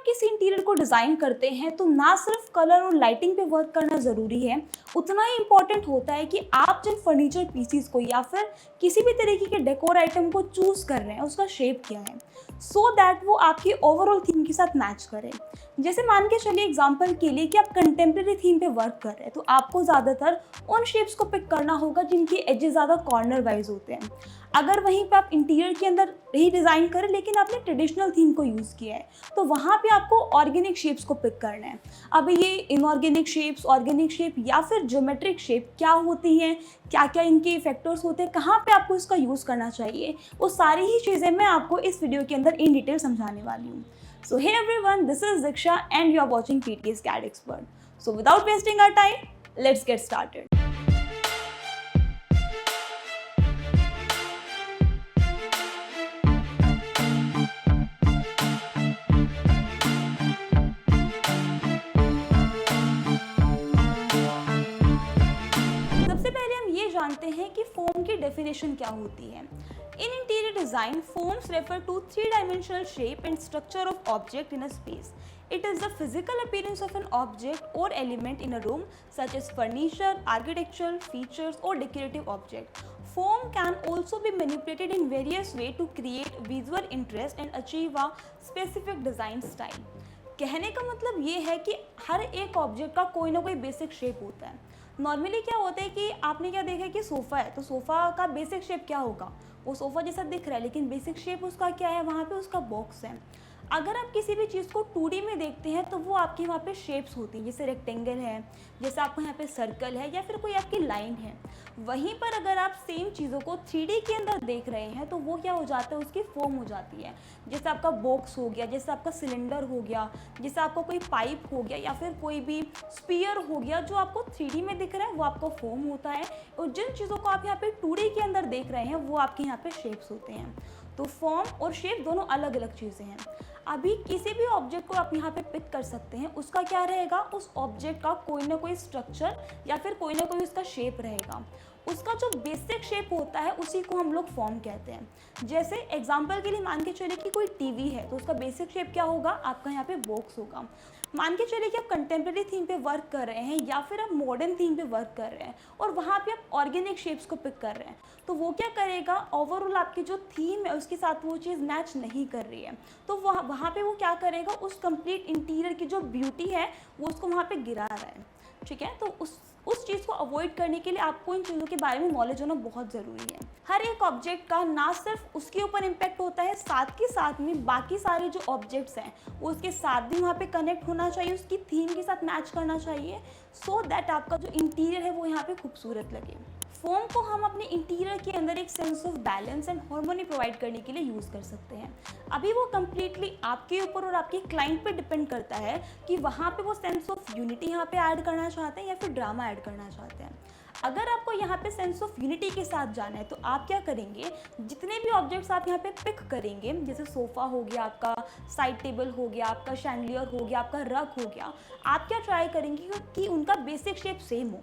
आप किसी इंटीरियर को डिज़ाइन करते हैं तो ना सिर्फ कलर और लाइटिंग पे वर्क करना ज़रूरी है, उतना ही इम्पॉर्टेंट होता है कि आप जिन फर्नीचर पीसीस को या फिर किसी भी तरीके के डेकोर आइटम को चूज़ कर रहे हैं उसका शेप क्या है, सो दैट वो आपकी ओवरऑल थीम के साथ मैच करे। जैसे मान के चलिए एग्जांपल के लिए कि आप कंटेम्प्रेरी थीम पे वर्क कर रहे हैं तो आपको ज़्यादातर उन शेप्स को पिक करना होगा जिनके एजेस ज़्यादा कॉर्नर वाइज होते हैं। अगर वहीं पे आप इंटीरियर के अंदर ही डिज़ाइन करें लेकिन आपने ट्रेडिशनल थीम को यूज़ किया है तो वहाँ पे आपको ऑर्गेनिक शेप्स को पिक करना है। अब ये इनऑर्गेनिक शेप्स, ऑर्गेनिक शेप या फिर ज्योमेट्रिक शेप क्या होती हैं, क्या क्या इनके फैक्टर्स होते हैं, कहाँ पे आपको इसका यूज़ करना चाहिए, वो सारी ही चीज़ें मैं आपको इस वीडियो के अंदर इन डिटेल समझाने वाली हूँ। So hey everyone, this is Diksha and you are watching PTS CAD Expert. So without wasting our time, let's get started. सबसे पहले हम ये जानते हैं कि फोम की डेफिनेशन क्या होती है। In interior design, foams refer to three-dimensional shape and structure of object in a space. It is the physical appearance of an object or element in a room, such as furniture, architectural features, or decorative object. Foam can also be manipulated in various ways to create visual interest and achieve a specific design style. कहने का मतलब ये है कि हर एक object का कोई ना कोई बेसिक शेप होता है। नॉर्मली क्या होता है कि आपने क्या देखा है कि सोफ़ा है तो सोफ़ा का बेसिक शेप क्या होगा, वो सोफ़ा जैसा दिख रहा है लेकिन बेसिक शेप उसका क्या है, वहाँ पे उसका बॉक्स है। अगर आप किसी भी चीज़ को 2D में देखते हैं तो वो आपके वहाँ पे शेप्स होती हैं, जैसे रेक्टेंगल है, जैसे आपको यहाँ पे सर्कल है या फिर कोई आपकी लाइन है। वहीं पर अगर आप सेम चीज़ों को 3D के अंदर देख रहे हैं तो वो क्या हो जाता है, उसकी फॉर्म हो जाती है। जैसे आपका बॉक्स हो गया, जैसे आपका सिलेंडर हो गया, जैसे आपका कोई पाइप हो गया या फिर कोई भी स्पीयर हो गया, जो आपको 3D में दिख रहा है वो आपका फॉर्म होता है और जिन चीज़ों को आप यहाँ पे 2D के अंदर देख रहे हैं वो आपके यहाँ पे शेप्स होते हैं। तो फॉर्म और शेप दोनों अलग अलग चीज़ें हैं। अभी किसी भी ऑब्जेक्ट को आप यहाँ पे पिक कर सकते हैं, उसका क्या रहेगा, उस ऑब्जेक्ट का कोई ना कोई स्ट्रक्चर या फिर कोई ना कोई उसका शेप रहेगा। उसका जो बेसिक शेप होता है उसी को हम लोग फॉर्म कहते हैं। जैसे एग्जांपल के लिए मान के चलिए कि कोई टीवी है तो उसका बेसिक शेप क्या होगा, आपका यहाँ पे बॉक्स होगा। मान के चलिए कि आप कंटेम्प्रेरी थीम पे वर्क कर रहे हैं या फिर आप मॉडर्न थीम पे वर्क कर रहे हैं और वहाँ पे आप ऑर्गेनिक शेप्स को पिक कर रहे हैं तो वो क्या करेगा, ओवरऑल आपकी जो थीम है उसके साथ वो चीज़ मैच नहीं कर रही है तो वहाँ पे वो क्या करेगा, उस कंप्लीट इंटीरियर की जो ब्यूटी है वो उसको वहाँ पे गिरा रहा है। ठीक है, तो उस चीज़ को अवॉइड करने के लिए आपको इन चीज़ों के बारे में नॉलेज होना बहुत ज़रूरी है। हर एक ऑब्जेक्ट का ना सिर्फ उसके ऊपर इम्पैक्ट होता है, साथ के साथ में बाकी सारे जो ऑब्जेक्ट्स हैं वो उसके साथ भी वहाँ पे कनेक्ट होना चाहिए, उसकी थीम के साथ मैच करना चाहिए, सो दैट आपका जो इंटीरियर है वो यहाँ पे खूबसूरत लगे। फोम को हम अपने इंटीरियर के अंदर एक sense of balance and harmony provide करने के लिए यूज़ कर सकते हैं। अभी वो कम्प्लीटली आपके ऊपर और आपके क्लाइंट पे डिपेंड करता है कि वहाँ पे वो सेंस ऑफ यूनिटी यहाँ पे ऐड करना चाहते हैं या फिर ड्रामा ऐड करना चाहते हैं। अगर आपको यहाँ पे सेंस ऑफ यूनिटी के साथ जाना है तो आप क्या करेंगे, जितने भी ऑब्जेक्ट्स आप यहाँ पे पिक करेंगे, जैसे सोफ़ा हो गया, आपका साइड टेबल हो गया, आपका शैंडलियर हो गया, आपका रग हो गया, आप क्या ट्राई करेंगे कि उनका बेसिक शेप सेम हो।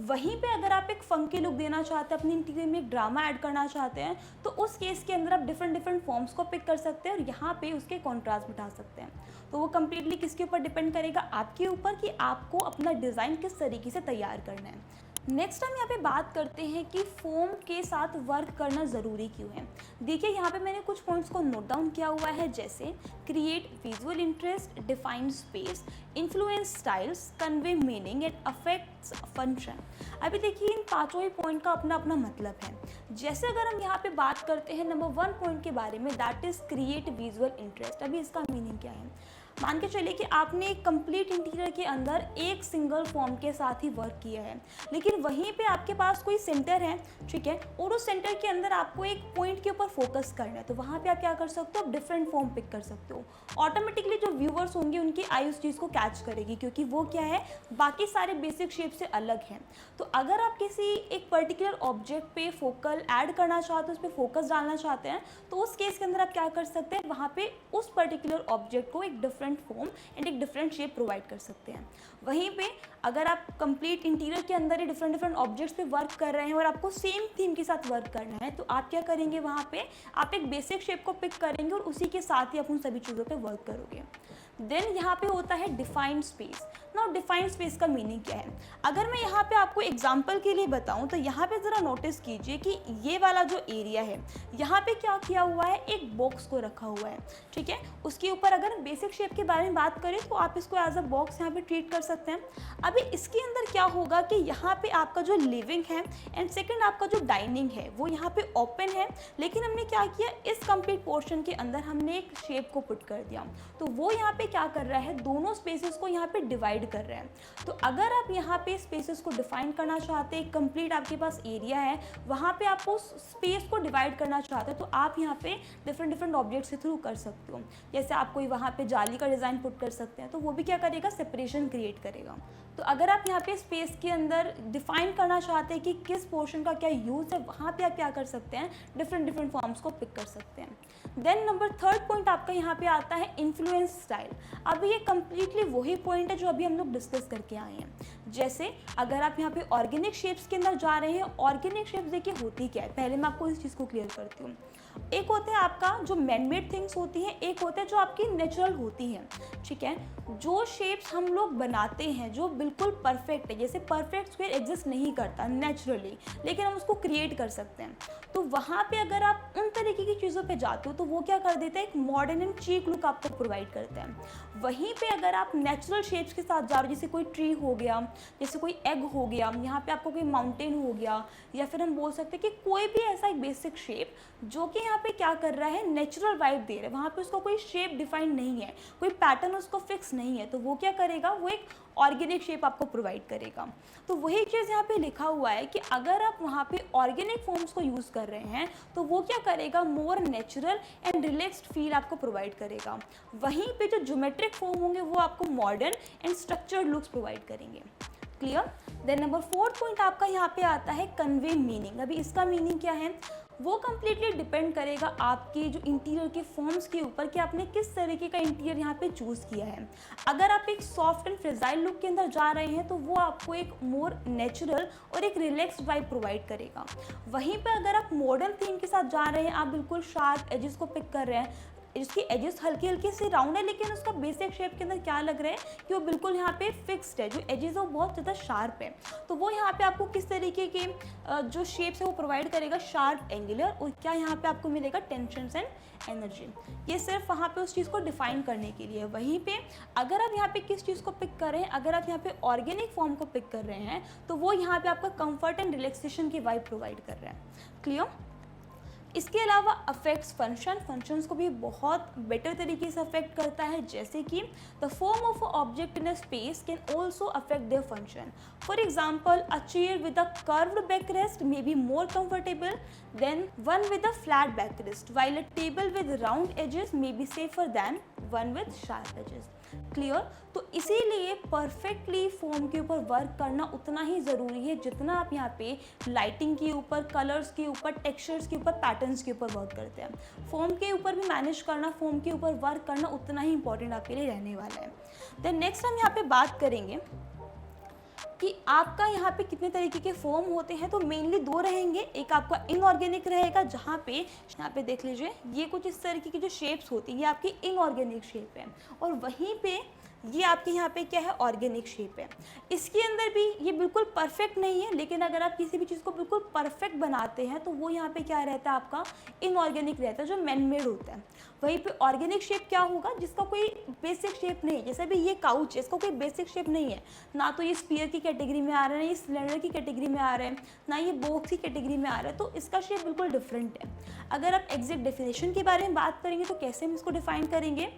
वहीं पे अगर आप एक फंकी लुक देना चाहते हैं, अपने इंटीरियर में एक ड्रामा ऐड करना चाहते हैं तो उस केस के अंदर आप डिफरेंट फॉर्म्स को पिक कर सकते हैं और यहाँ पे उसके कॉन्ट्रास्ट बिठा सकते हैं। तो वो कम्प्लीटली किसके ऊपर डिपेंड करेगा, आपके ऊपर, कि आपको अपना डिज़ाइन किस तरीके से तैयार करना है। नेक्स्ट हम यहाँ पे बात करते हैं कि फोम के साथ वर्क करना ज़रूरी क्यों है। देखिए यहाँ पे मैंने कुछ पॉइंट्स को नोट डाउन किया हुआ है, जैसे create visual interest, define space, influence styles, convey meaning and affects function. अभी देखिए इन पाँचों ही पॉइंट का अपना अपना मतलब है। जैसे अगर हम यहाँ पे बात करते हैं नंबर 1 पॉइंट के बारे में, that is create visual interest. अभी इसका मीनिंग क्या है, मान के चलिए कि आपने एक कंप्लीट इंटीरियर के अंदर एक सिंगल फॉर्म के साथ ही वर्क किया है लेकिन वहीं पे आपके पास कोई सेंटर है, ठीक है, और उस सेंटर के अंदर आपको एक पॉइंट के ऊपर फोकस करना है तो वहाँ पे आप क्या कर सकते हो, आप डिफरेंट फॉर्म पिक कर सकते हो। ऑटोमेटिकली जो व्यूअर्स होंगे उनकी आई उस चीज़ को कैच करेगी क्योंकि वो क्या है, बाकी सारे बेसिक शेप से अलग हैं। तो अगर आप किसी एक पर्टिकुलर ऑब्जेक्ट पे फोकल ऐड करना चाहते हैं, उस पर फोकस डालना चाहते हैं तो उस केस के अंदर आप क्या कर सकते हैं, वहाँ पे उस पर्टिकुलर ऑब्जेक्ट को एक डिफरेंट फॉर्म एंड एक डिफरेंट शेप प्रोवाइड कर सकते हैं। वहीं पे अगर आप कंप्लीट इंटीरियर के अंदर ही डिफरेंट ऑब्जेक्ट्स पे वर्क कर रहे हैं और आपको सेम थीम के साथ वर्क करना है तो आप क्या करेंगे, वहाँ पे आप एक बेसिक शेप को पिक करेंगे और उसी के साथ ही आप उन सभी चीज़ों पे वर्क करोगे। देन यहाँ पे होता है defined space. Now defined space का मीनिंग क्या है? अगर मैं यहाँ पे आपको एग्जांपल के लिए बताऊँ तो यहाँ पे ज़रा नोटिस कीजिए कि ये वाला जो एरिया है, यहाँ पे क्या किया हुआ है, एक बॉक्स को रखा हुआ है, ठीक है। उसके ऊपर अगर बेसिक शेप के बारे में बात करें तो आप इसको एज अ बॉक्स यहाँ पे ट्रीट कर सकते हैं। अभी इसके अंदर क्या होगा कि यहाँ पे आपका जो लिविंग है एंड सेकेंड आपका जो डाइनिंग है वो यहाँ पे ओपन है, लेकिन हमने क्या किया, इस कंप्लीट पोर्शन के अंदर हमने एक शेप को पुट कर दिया, तो वो यहाँ पे क्या कर रहा है, दोनों स्पेसेस को यहाँ पे डिवाइड कर रहे हैं। तो अगर आप यहाँ पे स्पेसेस को डिफाइन करना चाहते हैं, कंप्लीट आपके पास एरिया है, वहाँ पे आप उस स्पेस को डिवाइड करना चाहते हैं, तो आप यहाँ पे डिफरेंट ऑब्जेक्ट्स के थ्रू कर सकते हो। जैसे आप कोई वहाँ पे जाली का डिज़ाइन पुट कर सकते हैं, तो वो भी क्या करेगा, सेपरेशन क्रिएट करेगा। तो अगर आप यहाँ पे स्पेस के अंदर डिफाइन करना चाहते हैं कि किस पोर्शन का क्या यूज़ है, वहाँ पे आप क्या कर सकते हैं, डिफरेंट फॉर्म्स को पिक कर सकते हैं। देन नंबर थर्ड पॉइंट आपका यहाँ पे आता है इन्फ्लुएंस स्टाइल। अब ये कंप्लीटली वही पॉइंट है जो अभी हम लोग डिस्कस करके आए हैं। जैसे अगर आप यहाँ पे ऑर्गेनिक शेप्स के अंदर जा रहे हैं, ऑर्गेनिक शेप्स देखिए होती क्या है, पहले मैं आपको इस चीज़ को क्लियर करती हूँ। एक होता है आपका जो मैनमेड थिंग्स होती हैं, एक होता है जो आपकी नेचुरल होती हैं, ठीक है। जो शेप्स हम लोग बनाते हैं जो बिल्कुल परफेक्ट है, जैसे परफेक्ट स्क्वायर एग्जिस्ट नहीं करता नेचुरली, लेकिन हम उसको क्रिएट कर सकते हैं, तो वहाँ पे अगर आप उन तरीके की चीज़ों पे जाते हो तो वो क्या कर देता है, एक मॉडर्न एंड चीक लुक आपको प्रोवाइड करता है। वहीं पे अगर आप नेचुरल शेप्स के साथ जा रहे हो, जैसे कोई ट्री हो गया, जैसे कोई एग हो गया, यहाँ पे आपको कोई माउंटेन हो गया, या फिर हम बोल सकते हैं कि कोई भी ऐसा एक बेसिक शेप जो कि यहाँ पे क्या कर रहा है, नेचुरल वाइब दे रहा है, वहाँ पे उसका कोई शेप डिफाइंड नहीं है, कोई पैटर्न उसको फिक्स नहीं है, तो वो क्या करेगा, वो एक ऑर्गेनिक शेप आपको प्रोवाइड करेगा। तो वही चीज़ यहाँ पे लिखा हुआ है कि अगर आप वहाँ पे ऑर्गेनिक फॉर्म्स को यूज़ कर रहे हैं तो वो क्या करेगा, more natural and relaxed feel आपको प्रोवाइड करेगा। वहीं पे जो ज्योमेट्रिक फॉर्म होंगे वो आपको modern and structured looks provide करेंगे। Clear? Then number fourth point आपका यहाँ पे आता है कन्वे मीनिंग। अभी इसका मीनिंग क्या है, वो कम्प्लीटली डिपेंड करेगा आपके जो इंटीरियर के फॉर्म्स के ऊपर कि आपने किस तरीके का इंटीरियर यहाँ पे चूज़ किया है। अगर आप एक सॉफ्ट एंड फ्रेजाइल लुक के अंदर जा रहे हैं तो वो आपको एक मोर नेचुरल और एक रिलैक्स्ड वाइब प्रोवाइड करेगा। वहीं पे अगर आप मॉडर्न थीम के साथ जा रहे हैं, आप बिल्कुल शार्प एजेस को पिक कर रहे हैं, इसकी एजेस हल्की हल्की से राउंड है, लेकिन उसका बेसिक शेप के अंदर क्या लग रहा है कि वो बिल्कुल यहाँ पे फिक्स्ड है, जो एजेस है वो बहुत ज़्यादा शार्प है, तो वो यहाँ पे आपको किस तरीके के जो शेप्स है वो प्रोवाइड करेगा, शार्प, एंगुलर, और क्या यहाँ पे आपको मिलेगा, टेंशन्स एंड एनर्जी। ये सिर्फ वहाँ पे उस चीज़ को डिफाइन करने के लिए। वहीं पे अगर आप यहाँ पे किस चीज़ को पिक कर रहे हैं, अगर आप यहाँ पे ऑर्गेनिक फॉर्म को पिक कर रहे हैं तो वो यहाँ पे आपका कंफर्ट एंड रिलैक्सेशन की वाइब प्रोवाइड कर रहा है। क्लियर? इसके अलावा अफेक्ट्स फंक्शंस को भी बहुत बेटर तरीके से अफेक्ट करता है, जैसे कि the form of a object in a space can also affect their function. For example, a chair with a curved backrest may be more comfortable than one with a flat backrest, while a table with round edges may be safer than one with sharp edges. Clear? तो इसीलिए perfectly form के ऊपर work करना उतना ही ज़रूरी है जितना आप यहाँ पे लाइटिंग के ऊपर, कलर्स के ऊपर, टेक्सचर्स के ऊपर, पैटर्न्स के ऊपर वर्क करते हैं। फॉर्म के ऊपर भी मैनेज करना, फॉर्म के ऊपर वर्क करना उतना ही इंपॉर्टेंट आपके लिए रहने वाला है। देन नेक्स्ट हम यहाँ पे बात करेंगे कि आपका यहाँ पे कितने तरीके के फॉर्म होते हैं, तो मेनली दो रहेंगे। एक आपका इनऑर्गेनिक रहेगा, जहाँ पे यहाँ पे देख लीजिए ये कुछ इस तरीके की जो शेप्स होती है ये आपकी इनऑर्गेनिक शेप है, और वहीं पे ये आपके यहाँ पे क्या है, ऑर्गेनिक शेप है। इसके अंदर भी ये बिल्कुल परफेक्ट नहीं है, लेकिन अगर आप किसी भी चीज़ को बिल्कुल परफेक्ट बनाते हैं तो वो यहाँ पे क्या रहता है, आपका इनऑर्गेनिक रहता है, जो मैनमेड होता है। वहीं पे ऑर्गेनिक शेप क्या होगा, जिसका कोई बेसिक शेप नहीं है। जैसे भी ये काउच है, इसका कोई बेसिक शेप नहीं है, ना तो ये स्फीयर की कैटेगरी में आ रहा है, ना ये सिलेंडर की कैटेगरी में आ रहा है, ना ये बॉक्स की कैटेगरी में आ रहा है, तो इसका शेप बिल्कुल डिफरेंट है। अगर आप एग्जैक्ट डेफिनेशन के बारे में बात करेंगे तो कैसे हम इसको डिफाइन करेंगे,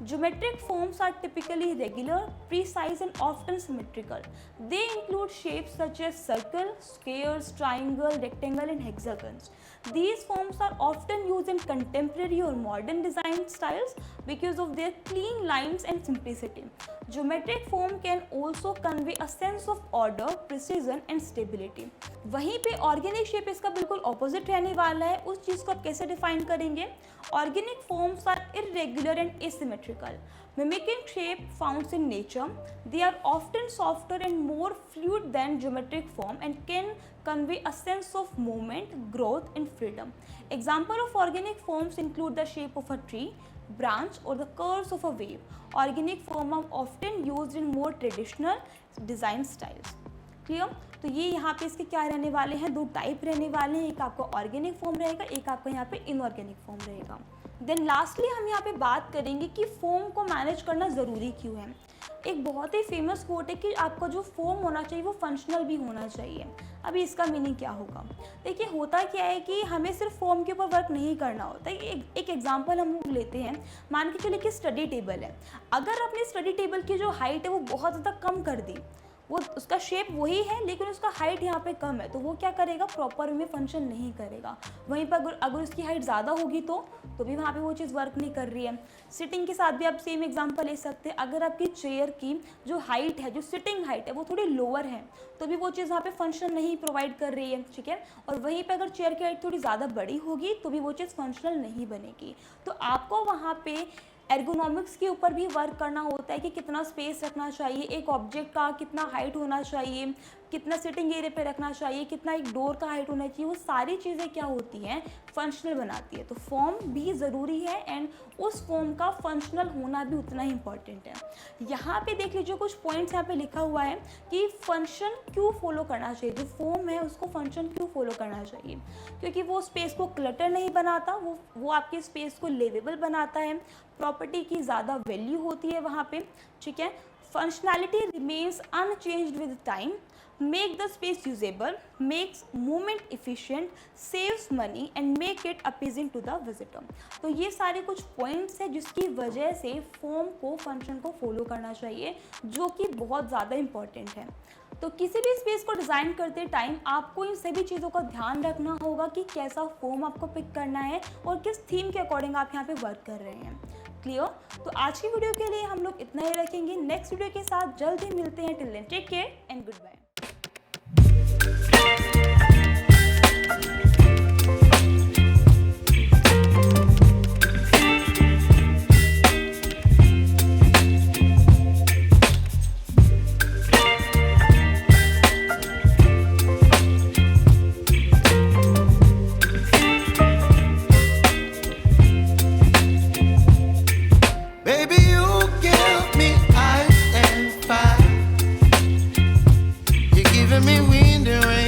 Geometric forms are typically regular, precise and often symmetrical. They include shapes such as circle, squares, triangle, rectangle and hexagons. These forms are often used in contemporary or modern design styles because of their clean lines and simplicity. Geometric form can also convey a sense of order, precision and stability. वहीं पे organic shape इसका बिल्कुल opposite रहने वाला है। उस चीज़ को आप कैसे डिफाइन करेंगे, organic forms are irregular and asymmetrical, mimicking shape found in nature. They are often softer and more fluid than geometric form and can convey a sense of movement, growth and freedom. Example of organic forms include the shape of a tree, branch or the curves of a wave. Organic form are often used in more traditional design styles. Clear? तो ये यहाँ पे इसके क्या रहने वाले हैं, दो टाइप रहने वाले हैं, एक आपका ऑर्गेनिक फॉर्म रहेगा, एक आपका यहाँ पे इनऑर्गेनिक फॉर्म रहेगा. देन लास्टली हम यहाँ पे बात करेंगे कि फोम को मैनेज करना ज़रूरी क्यों है. एक बहुत ही फेमस कोट है कि आपका जो फोम होना चाहिए वो फंक्शनल भी होना चाहिए. अभी इसका मीनिंग क्या होगा, देखिए होता क्या है कि हमें सिर्फ फोम के ऊपर वर्क नहीं करना होता है. एक एग्जांपल हम लोग लेते हैं, मान के चलिए कि स्टडी टेबल है. अगर अपने स्टडी टेबल की जो हाइट है वो बहुत ज़्यादा कम कर दी, वो उसका शेप वही है लेकिन उसका हाइट यहाँ पे कम है, तो वो क्या करेगा, प्रॉपर में फंक्शन नहीं करेगा. वहीं पर अगर उसकी हाइट ज़्यादा होगी तो भी वहाँ पे वो चीज़ वर्क नहीं कर रही है. सिटिंग के साथ भी आप सेम एग्जांपल ले सकते हैं. अगर आपकी चेयर की जो हाइट है, जो सिटिंग हाइट है वो थोड़ी लोअर है, तो भी वो चीज़ वहाँ पे फंक्शन नहीं प्रोवाइड कर रही है. ठीक है. और वहीं पे अगर चेयर की हाइट थोड़ी ज़्यादा बड़ी होगी तो भी वो चीज़ फंक्शनल नहीं बनेगी. तो आपको वहाँ पे एर्गोनॉमिक्स के ऊपर भी वर्क करना होता है कि कितना स्पेस रखना चाहिए, एक ऑब्जेक्ट का कितना हाइट होना चाहिए, कितना सिटिंग एरिया पे रखना चाहिए, कितना एक डोर का हाइट होना चाहिए. वो सारी चीज़ें क्या होती हैं, फंक्शनल बनाती है. तो फॉर्म भी ज़रूरी है एंड उस फॉर्म का फंक्शनल होना भी उतना ही इंपॉर्टेंट है. यहाँ पे देख लीजिए कुछ पॉइंट्स यहाँ पे लिखा हुआ है कि फंक्शन क्यों फॉलो करना चाहिए. जो फॉर्म है उसको फंक्शन क्यों फॉलो करना चाहिए, क्योंकि वो स्पेस को क्लटर नहीं बनाता, वो आपके स्पेस को लिवेबल बनाता है. प्रॉपर्टी की ज़्यादा वैल्यू होती है वहाँ पे. ठीक है. Functionality remains unchanged with time, make the space usable, makes movement efficient, saves money and make it appeasing to the visitor. तो ये सारे कुछ पॉइंट्स हैं जिसकी वजह से फॉर्म को, फंक्शन को फॉलो करना चाहिए, जो कि बहुत ज़्यादा इम्पॉर्टेंट है. तो किसी भी स्पेस को डिज़ाइन करते टाइम आपको इन सभी चीज़ों का ध्यान रखना होगा कि कैसा फॉर्म आपको पिक करना है और किस थीम के अकॉर्डिंग आप यहाँ पे वर्क कर रहे हैं. क्लियर? तो आज की वीडियो के लिए हम लोग इतना ही रखेंगे. नेक्स्ट वीडियो के साथ जल्द ही मिलते हैं. Till then take care and goodbye. Baby, you give me ice and fire. You're giving me wind and rain.